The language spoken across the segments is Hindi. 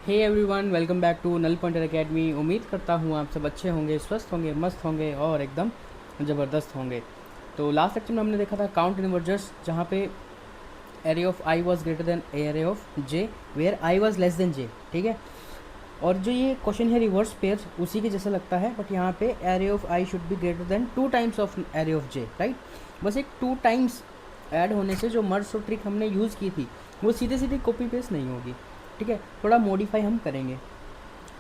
Hey everyone, welcome back to null pointer academy. उम्मीद करता हूँ आप सब अच्छे होंगे, स्वस्थ होंगे, मस्त होंगे और एकदम ज़बरदस्त होंगे। तो लास्ट लेक्चर में हमने देखा था काउंट इनवर्जर्स, जहाँ पे array of I was greater than array of J where I was less than J. ठीक है। और जो ये क्वेश्चन है रिवर्स पेयर, उसी के जैसा लगता है, बट यहाँ पे array of I should be greater than 2 times of array of J, right. बस एक 2 टाइम्स ऐड होने से जो मर्ज सॉर्ट ट्रिक हमने यूज़ की थी वो सीधे सीधे कॉपी पेस्ट नहीं होगी। ठीक है, थोड़ा मॉडिफाई हम करेंगे।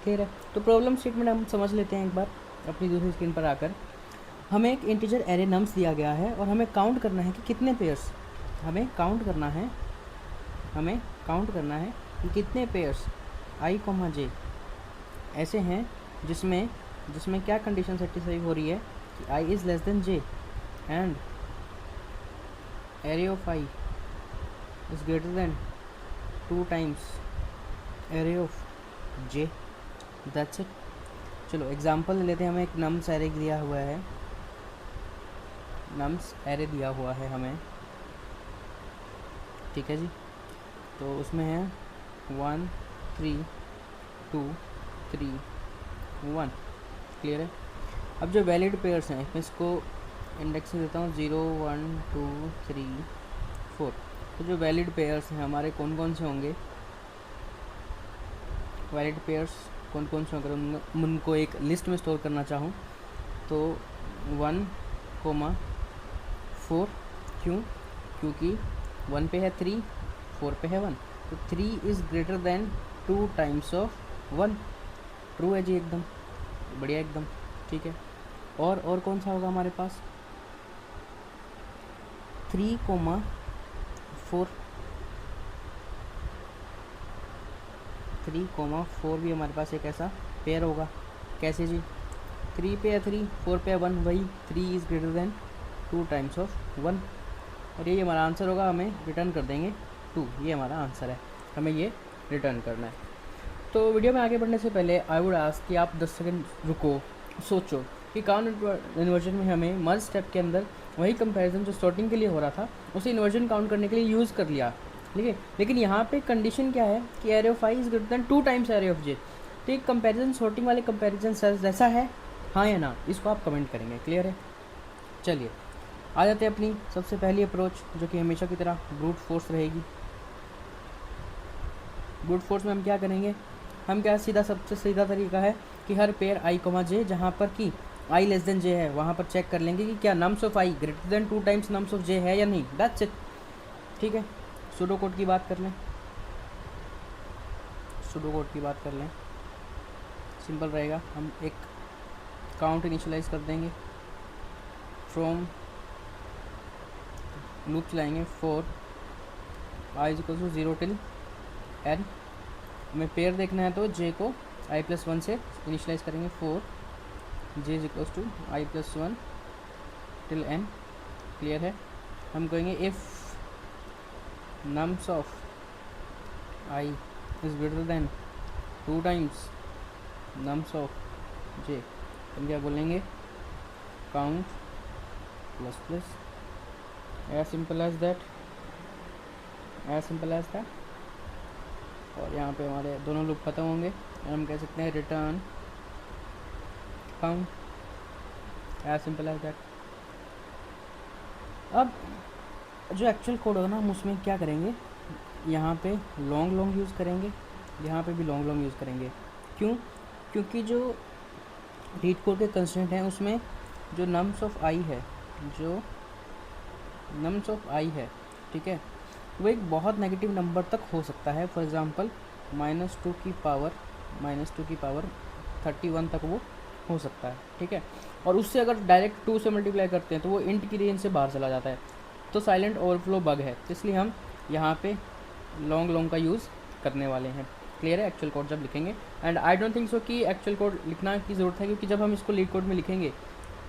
क्लियर है। तो प्रॉब्लम स्टेटमेंट हम समझ लेते हैं एक बार अपनी दूसरी स्क्रीन पर आकर। हमें एक इंटीजर एरे नम्स दिया गया है और हमें काउंट करना है कि कितने पेयर्स, हमें काउंट करना है कि कितने पेयर्स आई कॉमा जे ऐसे हैं जिसमें जिसमें क्या कंडीशन सेटिस्फाई हो रही है कि I is less than J and array of I is greater than 2 times array of J. That's it. चलो एग्जांपल ले लेते हैं। हमें एक नम्स एरे दिया हुआ है, हमें। ठीक है जी। तो उसमें है 1 3 2 3 1। क्लियर है। अब जो वैलिड पेयर्स हैं, मैं इसको इंडेक्स में देता हूँ 0 1 2 3 4। तो जो वैलिड पेयर्स हैं हमारे कौन कौन से होंगे, वैलिड पेयर्स कौन कौन से, अगर उनको एक लिस्ट में स्टोर करना चाहूँ तो 1 4। क्यों? क्योंकि 1 पे है 3, 4 पे है 1, तो 3 is greater than 2 times of 1। True है जी, एकदम बढ़िया, एकदम ठीक है। और कौन सा होगा हमारे पास? 3 4, 3 4 भी हमारे पास एक ऐसा पेयर होगा। कैसे जी? 3 पे है 3, 4 पे है 1, वही 3 is greater than 2 times of 1। और ये हमारा आंसर होगा, हमें रिटर्न कर देंगे 2। ये हमारा आंसर है, हमें ये रिटर्न करना है। तो वीडियो में आगे बढ़ने से पहले आई वुड आस्क कि आप 10 सेकंड रुको, सोचो कि काउंट इन्वर्जन में हमें मर्ज स्टेप के अंदर वही कंपैरिजन जो सॉर्टिंग के लिए हो रहा था उसे इन्वर्जन काउंट करने के लिए यूज़ कर लिया। ठीक है, लेकिन यहाँ पे कंडीशन क्या है कि array of I is greater than 2 times array of J. तो एक कंपैरिजन सॉर्टिंग वाले कंपैरिजन जैसा है, हाँ या ना, इसको आप कमेंट करेंगे। क्लियर है। चलिए आ जाते हैं अपनी सबसे पहली अप्रोच, जो कि हमेशा की तरह ब्रूट फोर्स रहेगी। ब्रूट फोर्स में हम क्या करेंगे, हम क्या, सबसे सीधा तरीका है कि हर पेयर आई कॉमा जे जहाँ पर कि आई लेस देन जे है वहाँ पर चेक कर लेंगे कि क्या nums of I greater than 2 times nums of J है या नहीं। That's it. ठीक है। सूडो कोड की बात कर लें, सिंपल रहेगा। हम एक काउंट इनिशियलाइज कर देंगे, फ्रॉम लूप चलाएंगे for i is equal to 0 till n. हमें पेयर देखना है तो जे को i+1 से इनिशियलाइज करेंगे, for j is equals to i+1 till n। Clear है। हम कहेंगे if nums of i is greater than 2 times nums of j, हम क्या बोलेंगे, count plus plus, as simple as that, और यहाँ पे हमारे दोनों लूप खत्म होंगे और हम कह सकते हैं return count, as simple as that. अब जो एक्चुअल कोड होगा ना, हम उसमें क्या करेंगे, यहाँ पे लॉन्ग यूज़ करेंगे, यहाँ पे भी लॉन्ग यूज़ करेंगे। क्यों? क्योंकि जो रीड कोड के कंस्ट्रेंट हैं उसमें जो नम्स ऑफ आई है, ठीक है, वो एक बहुत नेगेटिव नंबर तक हो सकता है। फॉर एग्ज़ाम्पल -2 की पावर 31 तक वो हो सकता है। ठीक है। और उससे अगर डायरेक्ट 2 से मल्टीप्लाई करते हैं तो वो इंट की रेंज से बाहर चला जाता है, तो साइलेंट ओवरफ्लो बग है। इसलिए हम यहाँ पे लॉन्ग का यूज़ करने वाले हैं। क्लियर है। एक्चुअल कोड जब लिखेंगे, and I don't think so कि एक्चुअल कोड लिखना की ज़रूरत है, क्योंकि जब हम इसको लीड कोड में लिखेंगे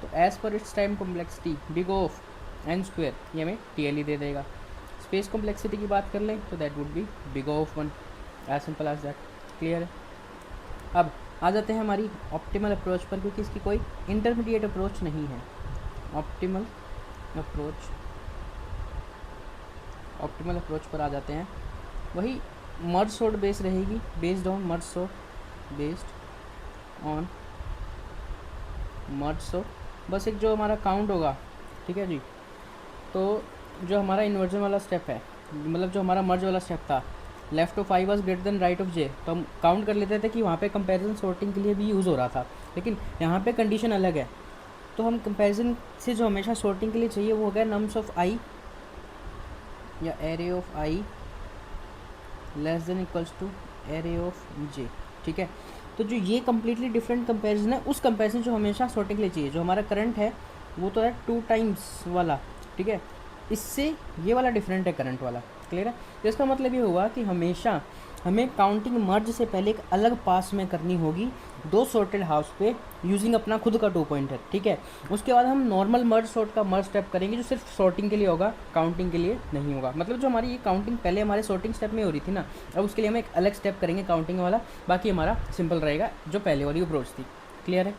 तो as per it's time complexity big of n², ये हमें TLE दे देगा। स्पेस कॉम्प्लेक्सिटी की बात कर लें तो that would be big of 1, as simple as that. Clear है। अब आ जाते हैं हमारी ऑप्टिमल अप्रोच पर, क्योंकि इसकी कोई इंटरमीडिएट अप्रोच नहीं है। ऑप्टिमल अप्रोच पर आ जाते हैं। वही मर्ज सॉर्ट बेस्ड रहेगी, based on merge sort, based on merge sort. बस एक जो हमारा काउंट होगा, ठीक है जी। तो जो हमारा इन्वर्जन वाला स्टेप है, मतलब जो हमारा मर्ज वाला स्टेप था, left of I was greater than right of J, तो हम काउंट कर लेते थे कि वहाँ पे कंपैरिजन सॉर्टिंग के लिए भी यूज़ हो रहा था। लेकिन यहाँ पे कंडीशन अलग है, तो हम कंपैरिजन से जो हमेशा सॉर्टिंग के लिए चाहिए वो हो गया नम्स ऑफ आई या array of I less than equals to array of J, ठीक है। तो जो ये कम्प्लीटली डिफरेंट कंपैरिजन है, उस कंपैरिजन जो हमेशा सॉर्टिंग के लिए चाहिए, जो हमारा करंट है वो तो है 2 टाइम्स वाला, ठीक है। इससे ये वाला डिफरेंट है करंट वाला, क्लियर है। तो इसका मतलब ये हुआ कि हमेशा हमें काउंटिंग मर्ज से पहले एक अलग पास में करनी होगी दो सॉर्टेड हाउस पे यूजिंग अपना खुद का 2 पॉइंटर, ठीक है। उसके बाद हम नॉर्मल मर्ज सॉर्ट का मर्ज स्टेप करेंगे जो सिर्फ सॉर्टिंग के लिए होगा, काउंटिंग के लिए नहीं होगा। मतलब जो हमारी ये काउंटिंग पहले हमारे सॉर्टिंग स्टेप में हो रही थी ना, अब उसके लिए हम एक अलग स्टेप करेंगे काउंटिंग वाला, बाकी हमारा सिंपल रहेगा जो पहले वाली अप्रोच थी, क्लियर है।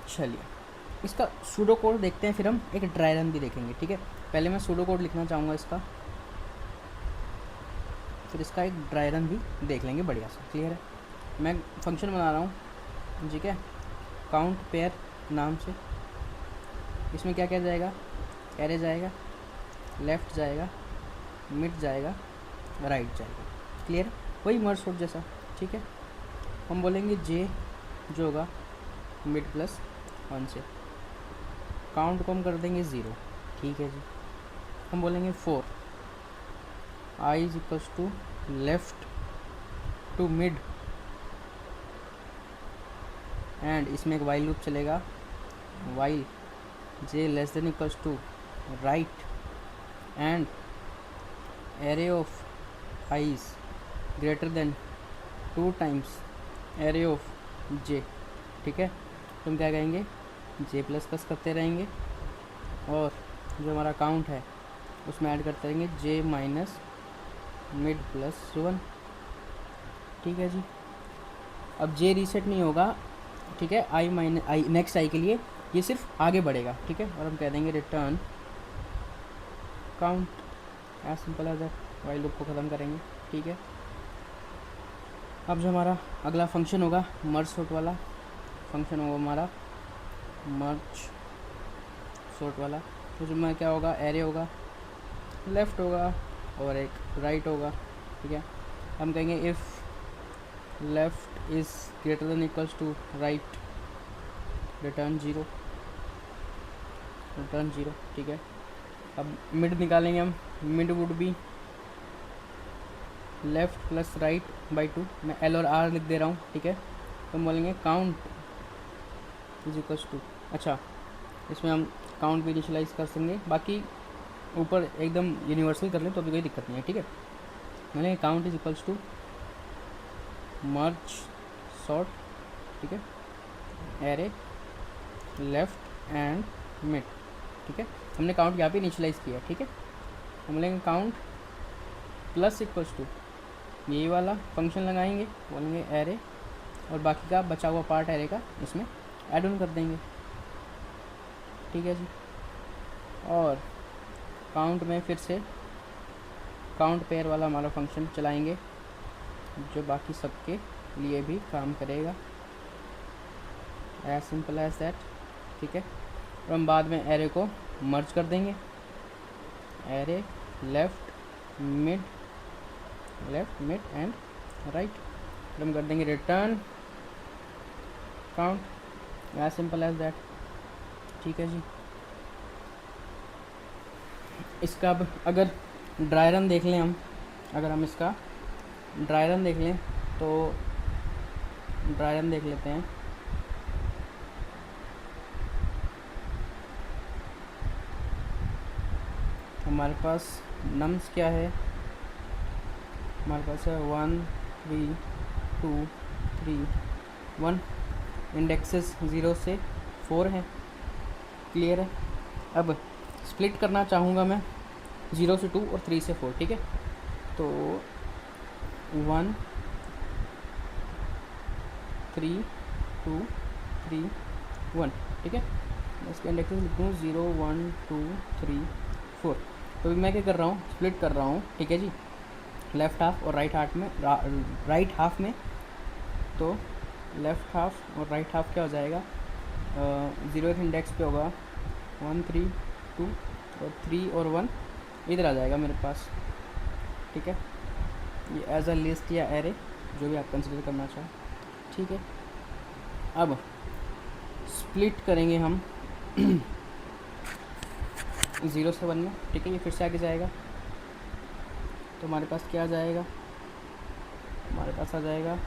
चलिए इसका सूडो कोड देखते हैं, फिर हम एक ड्राई रन भी देखेंगे, ठीक है। पहले मैं सूडो कोड लिखना चाहूँगा इसका, फिर इसका एक ड्राई रन भी देख लेंगे बढ़िया से, क्लियर है। मैं फंक्शन बना रहा हूँ, ठीक है, काउंट पेयर नाम से। इसमें क्या क्या जाएगा, एरे जाएगा, लेफ़्ट जाएगा, मिड जाएगा, राइट जाएगा, क्लियर। वही मर्ज सॉर्ट जैसा, ठीक है। हम बोलेंगे जे जो होगा मिड प्लस 1 से, काउंट को हम कर देंगे 0, ठीक है जी। हम बोलेंगे 4 I is equals to left to mid, and इसमें एक वाइल लूप चलेगा, while J less than equals to right, and array of I's greater than 2 times array of J, ठीक है। तो हम क्या कहेंगे, जे प्लस प्लस करते रहेंगे, और जो हमारा काउंट है उसमें ऐड करते रहेंगे जे माइनस मिड प्लस 1, ठीक है जी। अब जे रीसेट नहीं होगा, ठीक है, आई माइनस आई नेक्स्ट आई के लिए ये सिर्फ आगे बढ़ेगा, ठीक है। और हम कह देंगे return count, as simple as that, while loop को ख़त्म करेंगे, ठीक है। अब जो हमारा अगला फंक्शन होगा मर्ज सॉर्ट वाला, फंक्शन होगा हमारा मर्ज सॉर्ट वाला। तो जो में क्या होगा, एरे होगा, लेफ़्ट होगा और एक राइट होगा, ठीक है। हम कहेंगे if left is greater than equals to right return 0, return 0, ठीक है। अब मिड निकालेंगे हम, mid would be left plus right by 2, मैं एल और आर लिख दे रहा हूँ, ठीक है। तो हम बोलेंगे काउंट इज इक्वल्स टू, अच्छा इसमें हम काउंट भी इनिशियलाइज कर सकेंगे, बाकी ऊपर एकदम यूनिवर्सल कर लें तो अभी कोई दिक्कत नहीं है, ठीक है। बोलेंगे count is equals to merge sort, ठीक है, एरे लेफ़्ट एंड मिड, ठीक है। हमने काउंट यहाँ पे इनिशियलाइज किया, ठीक है। हम बोलेंगे काउंट प्लस इक्वल्स टू, यही वाला फंक्शन लगाएंगे, बोलेंगे एरे, और बाकी का बचा हुआ पार्ट एरे का इसमें ऐड ऑन कर देंगे, ठीक है जी। और काउंट में फिर से काउंट पेयर वाला हमारा फंक्शन चलाएंगे जो बाकी सबके लिए भी काम करेगा, एज सिंपल एज दैट, ठीक है। और हम बाद में एरे को मर्ज कर देंगे, array left mid and right, फिर हम कर देंगे return count, as simple as that, ठीक है जी। इसका अब अगर ड्राई रन देख लें हम, अगर हम इसका ड्राई रन देख लें तो ड्राई रन देख लेते हैं। हमारे पास नम्स क्या है, हमारे पास है 1 3 2 3 1, इंडेक्सेस 0 से 4 है, क्लियर है। अब स्प्लिट करना चाहूँगा मैं 0 से 2 और 3 से 4, ठीक है। तो 1 3 2 3 1, ठीक है। इसके इंडेक्सेस लिख दूँ 0 1 2 3 4। तो मैं क्या कर रहा हूँ, स्प्लिट कर रहा हूँ, ठीक है जी। लेफ़्ट हाफ और राइट हाफ में राइट हाफ में, तो लेफ़्ट हाफ और राइट हाफ क्या हो जाएगा, 0th इंडेक्स पे होगा 1 3 2 और 3 और 1 इधर आ जाएगा मेरे पास, ठीक है। ये एज अ लिस्ट या एरे जो भी आप कंसिडर करना चाहो, ठीक है। अब स्प्लिट करेंगे हम 0 से 1 में, ठीक है। ये फिर से आगे जाएगा, तो हमारे पास क्या आ जाएगा, हमारे पास आ जाएगा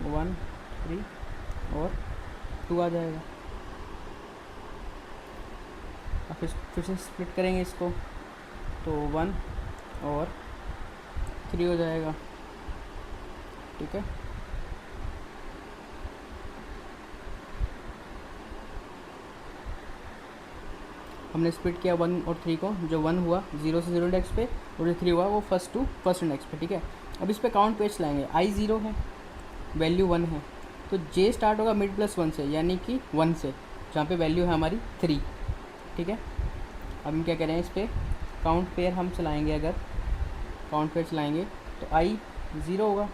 1 3 और 2 आ जाएगा। अब फिर से स्प्लिट करेंगे इसको, तो 1 और 3 हो जाएगा, ठीक है। हमने स्प्लिट किया 1 और 3 को, जो 1 हुआ 0 से 0 इंडेक्स पे और जो 3 हुआ वो फर्स्ट टू फर्स्ट इंडेक्स पे, ठीक है। अब इस पे काउंट पेज चलाएंगे, i 0 है, वैल्यू 1 है, तो j स्टार्ट होगा मिड प्लस 1 से, यानी कि 1 से, जहाँ पे वैल्यू है हमारी 3, ठीक है। अब हम क्या करें, इस पर काउंट पेयर हम चलाएंगे, अगर काउंट पेयर चलाएंगे तो i 0 होगा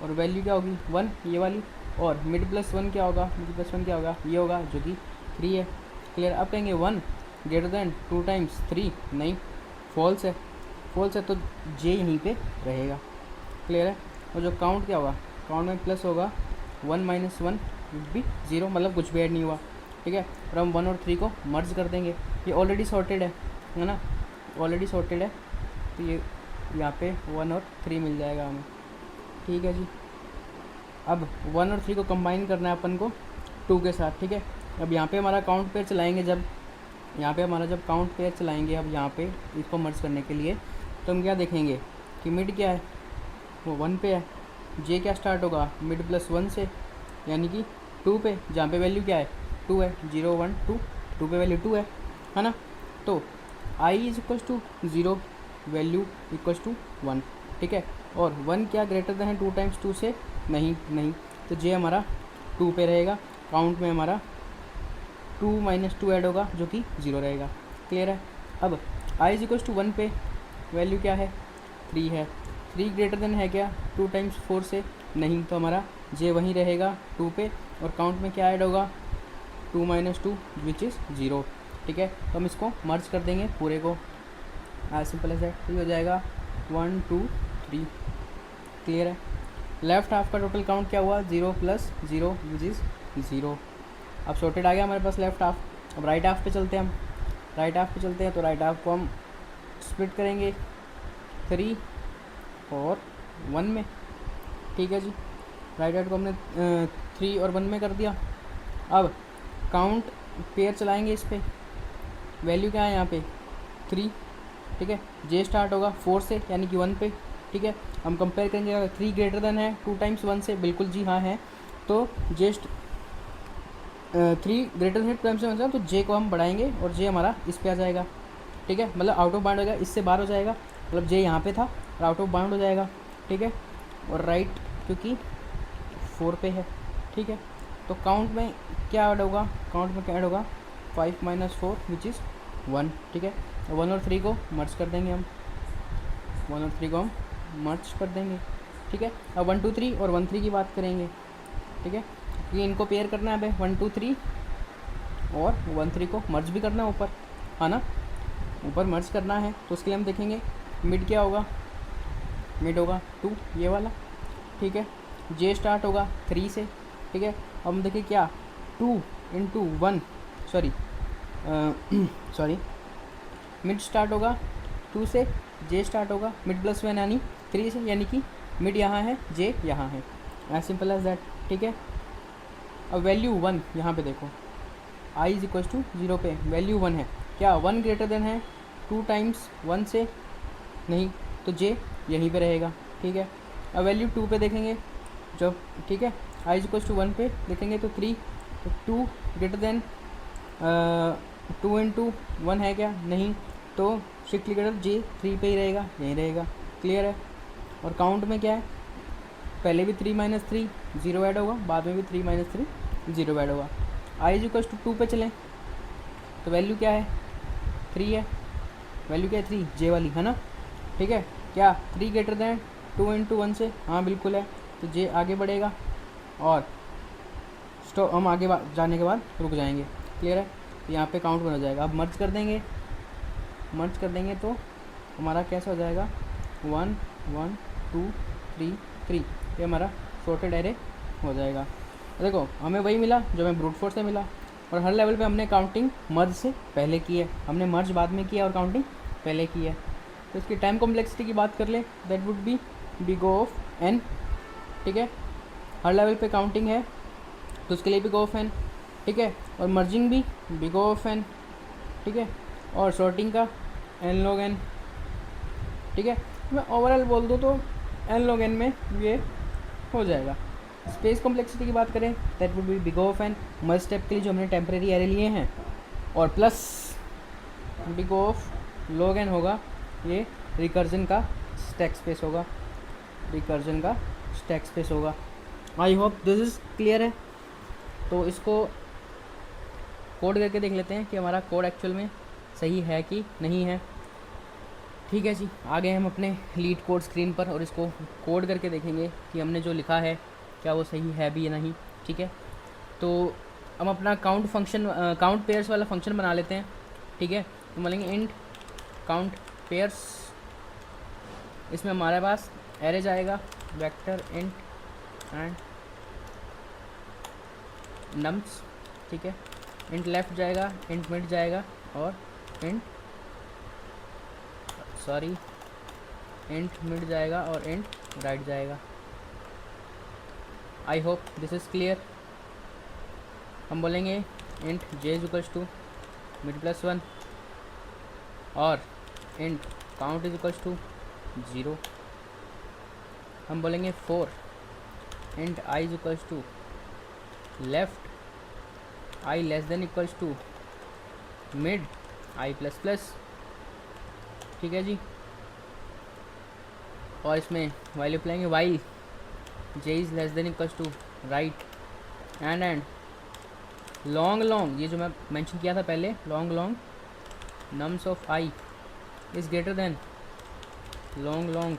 और वैल्यू क्या होगी 1, ये वाली, और मिड प्लस 1 क्या होगा, मिड प्लस 1 क्या होगा, ये होगा जो कि 3 है, क्लियर। अब कहेंगे 1 ग्रेटर देन 2 टाइम्स 3, नहीं, फॉल्स है, फॉल्स है, तो j यहीं पे रहेगा, क्लियर है। और जो काउंट क्या होगा, काउंट में प्लस होगा 1 माइनस 1 भी 0, मतलब कुछ भी ऐड नहीं हुआ, ठीक है। और हम 1 और 3 को मर्ज कर देंगे, ये ऑलरेडी सॉर्टेड है ना, ऑलरेडी सॉर्टेड है, तो ये यहाँ पे 1 और 3 मिल जाएगा हमें, ठीक है जी। अब 1 और 3 को कंबाइन करना है अपन को 2 के साथ, ठीक है। अब यहाँ पे हमारा काउंट पेयर चलाएंगे, जब यहाँ पे हमारा जब काउंट पेयर चलाएंगे, अब यहाँ पे इसको मर्ज करने के लिए, तो हम क्या देखेंगे कि मिड क्या है, वो 1 पे है, जे क्या स्टार्ट होगा मिड प्लस 1 से, यानी कि 2 पे, जहाँ पे वैल्यू क्या है 2 है, 0 1 2, 2 पे वैल्यू 2 है ना। तो i is equals to 0, value equals to 1, ठीक है। और 1 क्या ग्रेटर देन है 2 टाइम्स 2 से, नहीं, तो जे हमारा 2 पे रहेगा, काउंट में हमारा 2 माइनस 2 ऐड होगा जो कि 0 रहेगा, क्लियर है। अब i इज इक्वल्स टू 1 पे वैल्यू क्या है 3 है, 3 ग्रेटर देन है क्या 2 टाइम्स 4 से, नहीं, तो हमारा जे वहीं रहेगा 2 पे, और काउंट में क्या ऐड होगा 2 माइनस 2 विच इज़ 0, ठीक है। तो हम इसको मर्ज कर देंगे पूरे को, एज सिंपल एज दैट, तो ये हो जाएगा 1 2 3, क्लियर है। लेफ्ट हाफ का टोटल काउंट क्या हुआ 0 प्लस 0 विच इज़ 0। अब सॉर्टेड आ गया हमारे पास लेफ्ट हाफ। अब राइट हाफ पे चलते हैं, हम राइट हाफ पे चलते हैं, तो राइट हाफ को हम स्प्लिट करेंगे 3 और 1 में, ठीक है जी। राइट हाफ को हमने 3 और 1 में कर दिया। अब काउंट पेयर चलाएंगे इस पर, वैल्यू क्या है यहाँ पे 3, ठीक है। जे स्टार्ट होगा 4 से, यानी कि 1 पे, ठीक है। हम कंपेयर करेंगे, अगर 3 ग्रेटर देन है 2 टाइम्स 1 से, बिल्कुल जी हाँ है, तो जे 3 ग्रेटर देन 2 टाइम्स 1 से, तो जे को हम बढ़ाएंगे और जे हमारा इस पे आ जाएगा, ठीक है। मतलब आउट ऑफ बाउंड हो जाएगा, इससे बाहर हो जाएगा, मतलब जे यहाँ पे था और आउट ऑफ बाउंड हो जाएगा, ठीक है। और राइट क्योंकि 4 पे है, ठीक है। तो काउंट में क्या ऐड होगा, काउंट में क्या ऐड होगा 5 माइनस 4 विच इज़ 1, ठीक है। 1 और 3 को मर्ज कर देंगे हम, 1 और 3 को हम मर्ज कर देंगे, ठीक है। अब 1 2 3 और 1 3 की बात करेंगे, ठीक है, क्योंकि इनको पेयर करना है भाई, 1 2 3 और 1 3 को मर्ज भी करना है ऊपर, है ना, ऊपर मर्ज करना है, तो उसके लिए हम देखेंगे मिड क्या होगा, मिड होगा 2, ये वाला, ठीक है। जे स्टार्ट होगा 3 से, ठीक है। अब हम देखिए क्या 2 इंटू 1, सॉरी मिड स्टार्ट होगा 2 से, जे स्टार्ट होगा मिड प्लस 1 यानी 3 से, यानी कि मिड यहाँ है, जे यहाँ है, एज सिंपल एज दैट, ठीक है। अब वैल्यू 1 यहाँ पे देखो, i इज इक्वल टू 0 पे वैल्यू 1 है, क्या 1 ग्रेटर देन है 2 टाइम्स 1 से, नहीं, तो जे यहीं पे रहेगा, ठीक है। अब वैल्यू 2 पे देखेंगे जब, ठीक है, i इज इक्वल टू 1 पे देखेंगे तो 3, तो 2 ग्रेटर देन 2 इंटू 1 है क्या, नहीं, तो स्ट्रिक्टली ग्रेटर जे 3 पे ही रहेगा, यहीं रहेगा, क्लियर है। और काउंट में क्या है, पहले भी 3 माइनस 3 0 ऐड होगा, बाद में भी 3 माइनस 3 0 ऐड होगा। i इज इक्वल टू 2 पे चलें तो वैल्यू क्या है 3 है, वैल्यू क्या है 3, जे वाली, है ना, ठीक है। क्या 3 ग्रेटर देन 2 इंटू 1 से, हाँ बिल्कुल है। तो जे आगे बढ़ेगा और स्टॉप, हम आगे जाने के बाद रुक जाएंगे। क्लियर है? तो यहाँ पे काउंट बन जाएगा। अब मर्ज कर देंगे, मर्ज कर देंगे तो हमारा कैसा हो जाएगा 1 1 2 3 3, ये हमारा सॉर्टेड एरे हो जाएगा। देखो हमें वही मिला जो हमें ब्रूट फोर्स से मिला, और हर लेवल पे हमने काउंटिंग मर्ज से पहले की है, हमने मर्ज बाद में किया और काउंटिंग पहले की है। तो इसकी टाइम कॉम्प्लेक्सिटी की बात कर ले, that would be big O of n। ठीक है, हर लेवल पे काउंटिंग है तो उसके लिए बिग O ऑफ n। ठीक है, और मर्जिंग भी बिग O ऑफ n। ठीक है, और सॉर्टिंग का n log n। ठीक है, मैं ओवरऑल बोल दूँ तो n log n में ये हो जाएगा। स्पेस कॉम्प्लेक्सिटी की बात करें, that would be big O of n, merge step के लिए जो हमने टेम्परेरी एरे लिए हैं, और plus big O of log n होगा, ये रिकर्जन का स्टैक स्पेस होगा, रिकर्जन का स्टैक स्पेस होगा। आई होप दिस इज़ क्लियर है। तो इसको कोड करके देख लेते हैं कि हमारा कोड एक्चुअल में सही है कि नहीं है। ठीक है जी, आ गए हम अपने लीड कोड स्क्रीन पर, और इसको कोड करके देखेंगे कि हमने जो लिखा है क्या वो सही है भी या नहीं। ठीक है, तो हम अपना काउंट फंक्शन, काउंट पेयर्स वाला फंक्शन बना लेते हैं। ठीक है, तो बोलेंगे इंट काउंट पेयर्स, इसमें हमारे पास एरे जाएगा वेक्टर इंट एंड नम्स। ठीक है, इंट लेफ्ट जाएगा, इंट मिड जाएगा, और इंट मिड जाएगा, और इंट राइट जाएगा। I hope this is clear. हम बोलेंगे int j is equals to mid plus 1, और int count is equals to 0। हम बोलेंगे for int i is equals to left i less than equals to mid i plus plus. ठीक है जी, और इसमें वाइल अप्लाएंगे while j is less than equals to right and long long, ये जो मैं मेंशन किया था पहले, long long nums of i is greater than long long.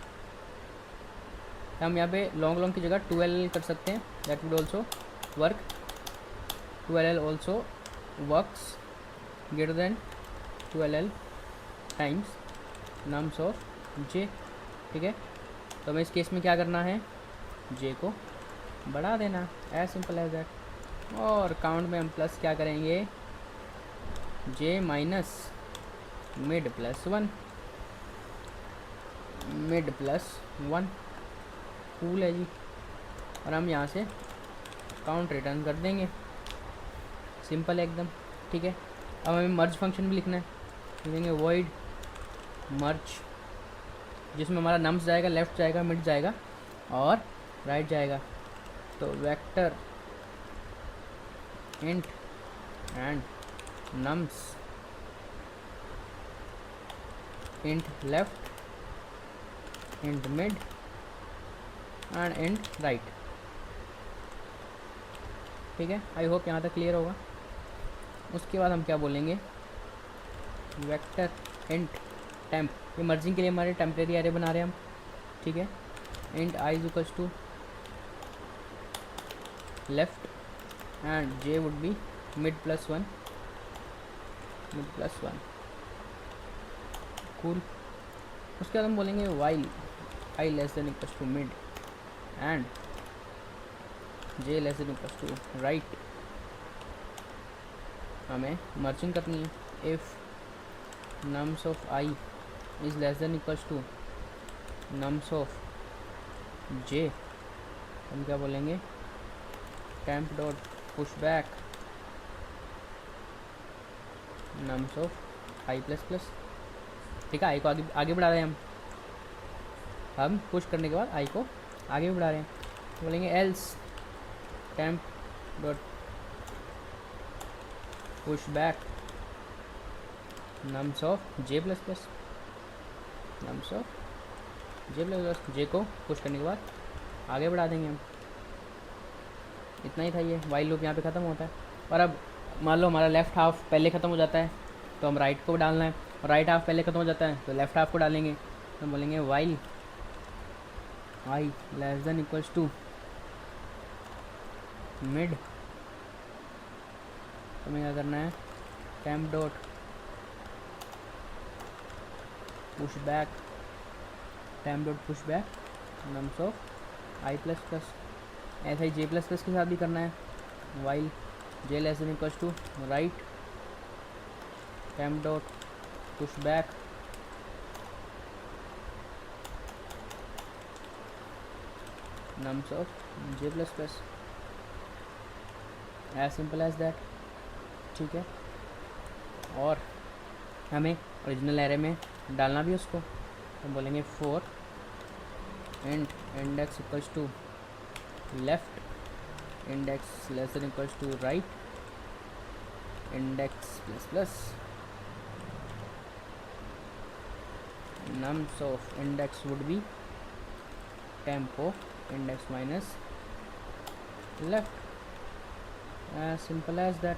हम यहाँ पे लॉन्ग लॉन्ग की जगह 2l कर सकते हैं, that would also work. 2l also works greater than 2l times nums of j। ठीक है, तो हमें इस केस में क्या करना है, j को बढ़ा देना, एज सिंपल एज दैट। और काउंट में हम प्लस क्या करेंगे, j minus mid plus 1, mid plus 1। Cool है जी, और हम यहाँ से काउंट रिटर्न कर देंगे, सिंपल है एकदम। ठीक है, अब हमें मर्ज फंक्शन भी लिखना है, लिखेंगे वॉइड मर्ज, जिसमें हमारा नम्स जाएगा, लेफ्ट जाएगा, मिड जाएगा, और राइट जाएगा। तो vector int and nums int left int mid and int right. ठीक है, आई होप यहाँ तक क्लियर होगा। उसके बाद हम क्या बोलेंगे, वेक्टर इंट टेम्प, ये मर्जिंग के लिए हमारे टेम्परेरी एरे बना रहे हैं हम। ठीक है, int i is equals to left and j would be mid plus 1, mid plus 1। Cool. उसके बाद हम बोलेंगे while i less than equals to mid and j less than equals to right. हमें मर्जिंग करनी है, if nums of i is less than equals to nums of j, हम क्या बोलेंगे, temp dot push back nums of i plus plus. ठीक है, i को आगे बढ़ा रहे हैं हम पुश करने के बाद i को आगे बढ़ा रहे हैं, बोलेंगे else temp dot push back nums of j plus plus, nums of j plus plus. j को पुश करने के बाद आगे बढ़ा देंगे हम। इतना ही था, ये वाइल लूप यहाँ पे ख़त्म होता है। और अब मान लो हमारा लेफ़्ट हाफ पहले ख़त्म हो जाता है तो हम राइट को डालना है, और राइट हाफ पहले ख़त्म हो जाता है तो लेफ़्ट हाफ को डालेंगे। तो हम बोलेंगे while i less than equals to mid, तो हमें क्या करना है, temp dot push back, temp dot push back nums of i plus plus. ऐसा ही जे प्लस प्लस के साथ भी करना है, while J less than equals to right temp dot push back nums of j plus plus, as simple as that. ठीक है, और हमें ओरिजिनल एरे में डालना भी उसको, तो बोलेंगे for int index equals to left index less than equals to right index plus plus nums of index would be tempo index minus left, as simple as that.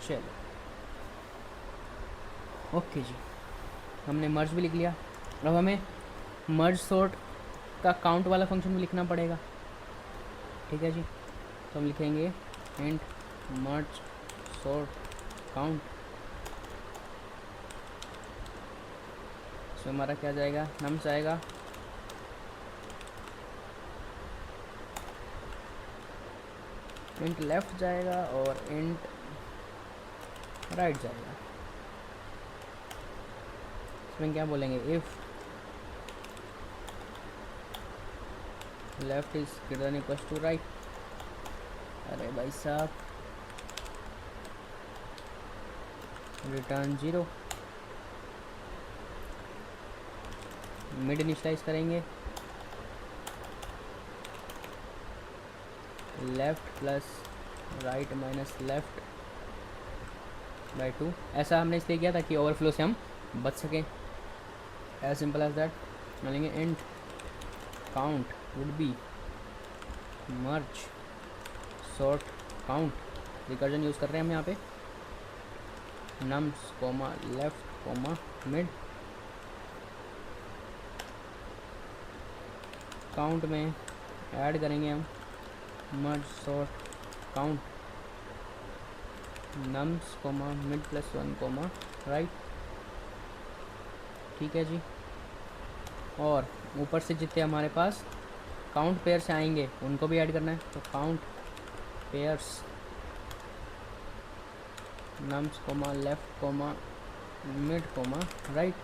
चलो ओके जी, हमने मर्ज भी लिख लिया। अब हमें मर्ज सॉर्ट का काउंट वाला फंक्शन भी लिखना पड़ेगा। ठीक है जी, तो हम लिखेंगे इंट मर्ज सॉर्ट काउंट, इसमें हमारा क्या जाएगा, नम्स आएगा, इंट लेफ्ट जाएगा और इंट राइट जाएगा। इसमें क्या बोलेंगे, if left is greater than equals to right, अरे भाई साहब, रिटर्न 0, मिड इनिशियलाइज करेंगे, left plus right minus left by 2। ऐसा हमने इसलिए किया था कि ओवरफ्लो से हम बच सकें, एज सिंपल एज दैट। मानेंगे int count would be merge sort count, recursion use कर रहे हैं हम यहाँ पे, nums comma left comma mid, count में ऐड करेंगे हम merge sort count nums comma mid plus 1 comma right. ठीक है जी, और ऊपर से जितने हमारे पास काउंट पेयर से आएंगे उनको भी ऐड करना है, तो count pairs nums comma left comma mid comma right.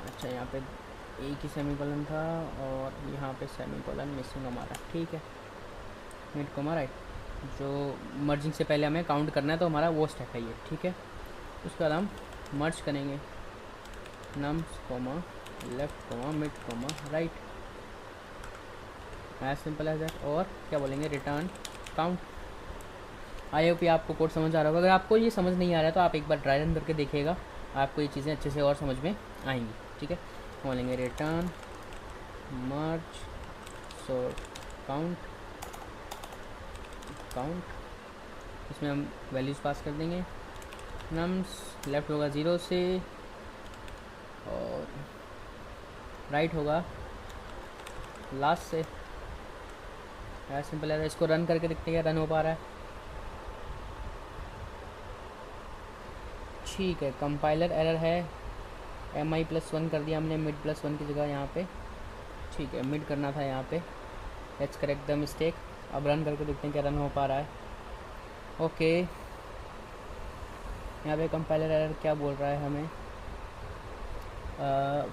अच्छा, यहाँ पे एक ही सेमीकोलन था और यहाँ पे सेमीकोलन मिसिंग हमारा। ठीक है, मिड कोमा राइट, जो मर्जिंग से पहले हमें काउंट करना है तो हमारा वो स्टेप है ये। ठीक है, उसके बाद हम मर्ज करेंगे nums comma left comma mid comma right, as simple as that. और क्या बोलेंगे, रिटर्न काउंट। आई होप आपको कोड समझ आ रहा होगा। अगर आपको ये समझ नहीं आ रहा है तो आप एक बार ट्राई रन करके देखिएगा, आपको ये चीज़ें अच्छे से और समझ में आएंगी। ठीक है, बोलेंगे रिटर्न मर्ज सॉर्ट काउंट काउंट, इसमें हम वैल्यूज़ पास कर देंगे, नम्स लेफ्ट होगा 0 से और राइट होगा लास्ट से, ऐसा सिंपल है। इसको रन करके देखते हैं रन हो पा रहा है। ठीक है, कंपाइलर एरर है, mi+1 कर दिया हमने मिड +1 की जगह यहाँ पे। ठीक है, मिड करना था यहाँ पे, लेट्स करेक्ट द मिस्टेक। अब रन करके देखते हैं क्या रन हो पा रहा है। ओके, यहाँ पे कंपाइलर एरर क्या बोल रहा है हमें,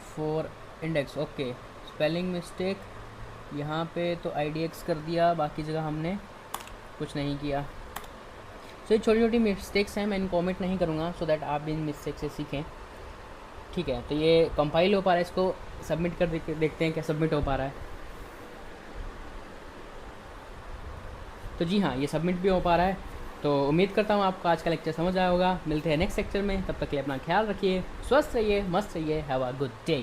for index. Okay, spelling mistake यहाँ पे तो IDX कर दिया, बाकी जगह हमने कुछ नहीं किया। सो ये छोटी छोटी मिस्टेक्स हैं, मैं इनको कमेंट नहीं करूँगा सो दैट आप भी इन मिस्टेक से सीखें। ठीक है, तो ये कंपाइल हो पा रहा है, इसको सबमिट कर देखते हैं क्या सबमिट हो पा रहा है। तो जी हाँ, ये सबमिट भी हो पा रहा है। तो उम्मीद करता हूँ आपको आज का लेक्चर समझ आया होगा। मिलते हैं नेक्स्ट लेक्चर में, तब तक के लिए अपना ख्याल रखिए, स्वस्थ रहिए, मस्त रहिए, हैव अ गुड डे।